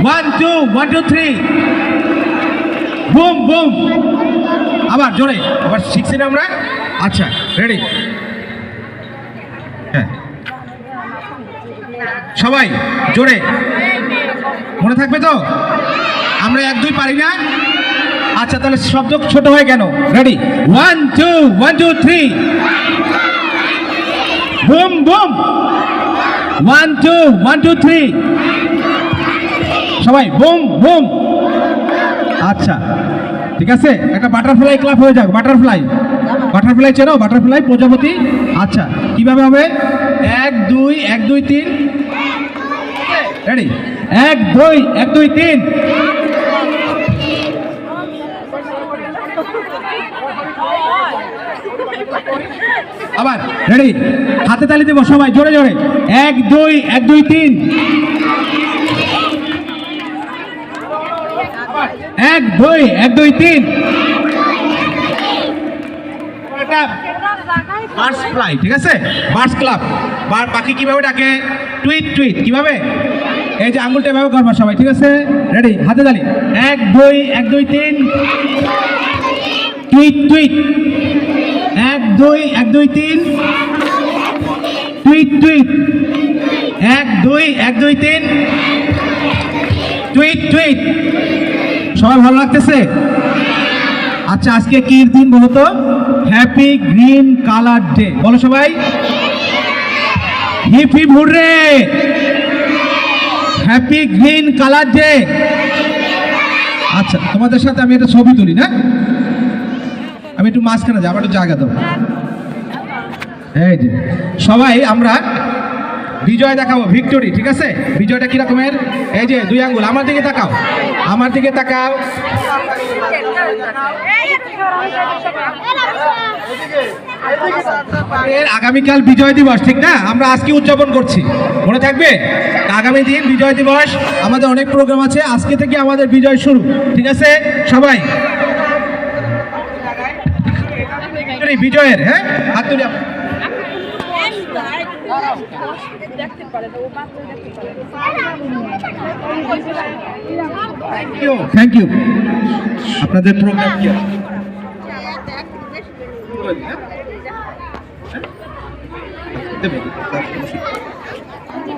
1 2 1 2 3 boom boom আবার জোরে আবার শিখছি না আমরা আচ্ছা রেডি হ্যাঁ সবাই জোরে মনে থাকবে তো আমরা 1 2 পারি না আচ্ছা তাহলে শব্দ ছোট হয় কেন রেডি 1 2 1 2 3 বুম বুম 1 2 1 2 3 সবাই বুম বুম আচ্ছা ঠিক আছে একটা বাটারফ্লাই ক্লাব হয়ে যাক বাটারফ্লাই চেনো বাটারফ্লাই প্রজাপতি আচ্ছা কিভাবে হবে 1 2 1 2 3 রেডি 1 2 1 2 3 আবার রেডি হাতে তালি দেবো সবাই জোরে জোরে 1 2 1 2 3 1 2 1 2 3 বার্ডস ফ্লাই ঠিক আছে বার্ডস ক্লাব পাখি কিভাবে ডাকে টুইট টুইট কিভাবে এই যে আঙ্গুলটা এভাবে করবা সবাই ঠিক আছে রেডি হাতে তালি 1 2 1 2 3 tweet tweet 1 2 1 2 3 tweet tweet 1 2 1 2 3 tweet tweet সবাই ভালো লাগতেছে আচ্ছা আজকে কি দিন বলো তো হ্যাপি গ্রিন কালার ডে বলো সবাই hip hip hurray happy green colour day আচ্ছা তোমাদের সাথে আমি একটা ছবি তুলি না আমি একটু মাঝখানে যাবো একটু জায়গা দাও এই যে সবাই আমরা বিজয় দেখাবো ভিক্টোরি ঠিক আছে বিজয়টা কি রকমের এই যে 2 আঙ্গুল আমার দিকে তাকাও আগামীকাল বিজয় দিবস ঠিক না আমরা আজকে উদযাপন করছি মনে থাকবে আগামী দিন বিজয় দিবস আমাদের অনেক প্রোগ্রাম আছে আজকে থেকে আমাদের বিজয় শুরু ঠিক আছে সবাই বিজয়ের হ্যাঁ হাত তুলি থ্যাংক ইউ আপনাদের প্রোগ্রাম কি আছে